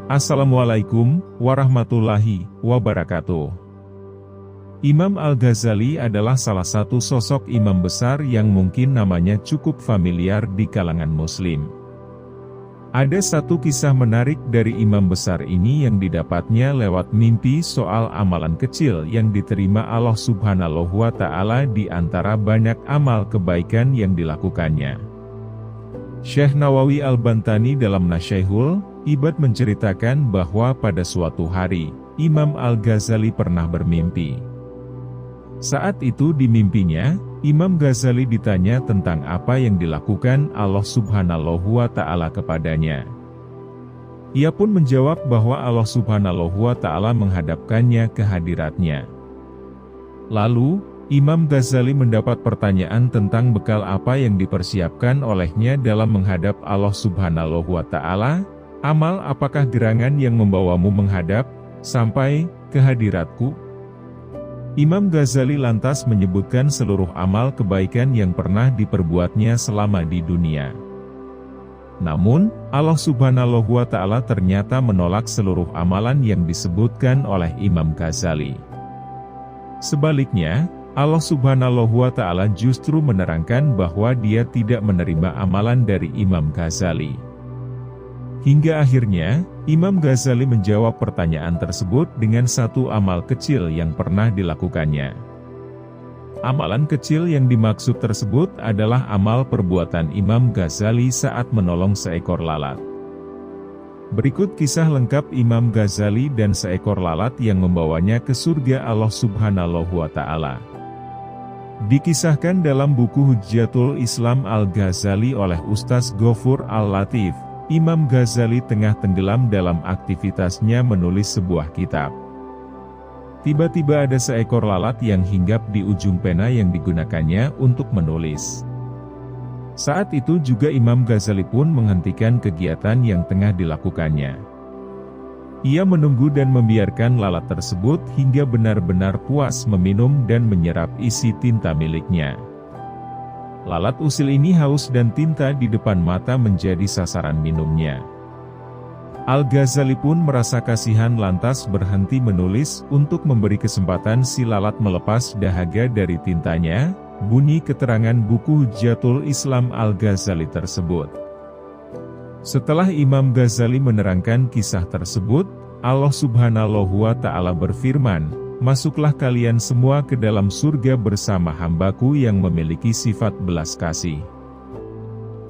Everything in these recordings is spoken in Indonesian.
Assalamualaikum warahmatullahi wabarakatuh. Imam Al-Ghazali adalah salah satu sosok imam besar yang mungkin namanya cukup familiar di kalangan muslim. Ada satu kisah menarik dari imam besar ini yang didapatnya lewat mimpi soal amalan kecil yang diterima Allah Subhanahu wa Ta'ala di antara banyak amal kebaikan yang dilakukannya. Syekh Nawawi Al-Bantani dalam Nasyaihul Ibad menceritakan bahwa pada suatu hari, Imam Al-Ghazali pernah bermimpi. Saat itu di mimpinya, Imam Ghazali ditanya tentang apa yang dilakukan Allah Subhanahu wa Ta'ala kepadanya. Ia pun menjawab bahwa Allah Subhanahu wa Ta'ala menghadapkannya ke hadiratnya. Lalu, Imam Ghazali mendapat pertanyaan tentang bekal apa yang dipersiapkan olehnya dalam menghadap Allah Subhanahu wa Ta'ala. Amal apakah gerangan yang membawamu menghadap sampai ke hadiratku? Imam Ghazali lantas menyebutkan seluruh amal kebaikan yang pernah diperbuatnya selama di dunia. Namun, Allah Subhanahu wa Ta'ala ternyata menolak seluruh amalan yang disebutkan oleh Imam Ghazali. Sebaliknya, Allah Subhanahu wa Ta'ala justru menerangkan bahwa Dia tidak menerima amalan dari Imam Ghazali. Hingga akhirnya, Imam Ghazali menjawab pertanyaan tersebut dengan satu amal kecil yang pernah dilakukannya. Amalan kecil yang dimaksud tersebut adalah amal perbuatan Imam Ghazali saat menolong seekor lalat. Berikut kisah lengkap Imam Ghazali dan seekor lalat yang membawanya ke surga Allah Subhanahu wa Ta'ala. Dikisahkan dalam buku Hujjatul Islam Al-Ghazali oleh Ustaz Ghafur Al-Latif, Imam Ghazali tengah tenggelam dalam aktivitasnya menulis sebuah kitab. Tiba-tiba ada seekor lalat yang hinggap di ujung pena yang digunakannya untuk menulis. Saat itu juga Imam Ghazali pun menghentikan kegiatan yang tengah dilakukannya. Ia menunggu dan membiarkan lalat tersebut hingga benar-benar puas meminum dan menyerap isi tinta miliknya. Lalat usil ini haus dan tinta di depan mata menjadi sasaran minumnya. Al-Ghazali pun merasa kasihan lantas berhenti menulis untuk memberi kesempatan si lalat melepas dahaga dari tintanya. Bunyi keterangan buku Hujjatul Islam Al-Ghazali tersebut. Setelah Imam Ghazali menerangkan kisah tersebut, Allah Subhanahu wa Ta'ala berfirman, "Masuklah kalian semua ke dalam surga bersama hambaku yang memiliki sifat belas kasih."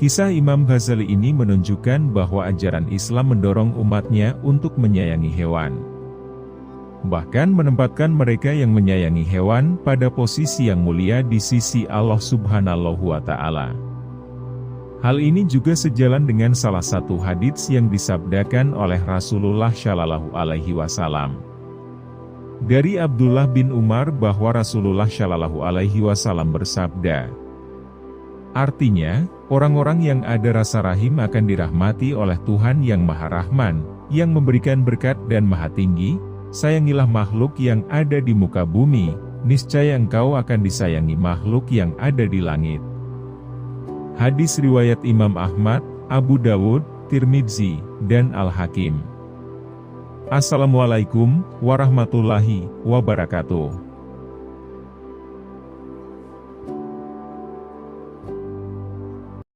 Kisah Imam Ghazali ini menunjukkan bahwa ajaran Islam mendorong umatnya untuk menyayangi hewan. Bahkan menempatkan mereka yang menyayangi hewan pada posisi yang mulia di sisi Allah Subhanahu wa Ta'ala. Hal ini juga sejalan dengan salah satu hadits yang disabdakan oleh Rasulullah Shallallahu Alaihi Wasallam. Dari Abdullah bin Umar bahwa Rasulullah Shallallahu Alaihi Wasallam bersabda, artinya, orang-orang yang ada rasa rahim akan dirahmati oleh Tuhan yang Maha Rahman, yang memberikan berkat dan Maha Tinggi. Sayangilah makhluk yang ada di muka bumi, niscaya engkau akan disayangi makhluk yang ada di langit. Hadis riwayat Imam Ahmad, Abu Dawud, Tirmidzi, dan Al-Hakim. Assalamualaikum warahmatullahi wabarakatuh.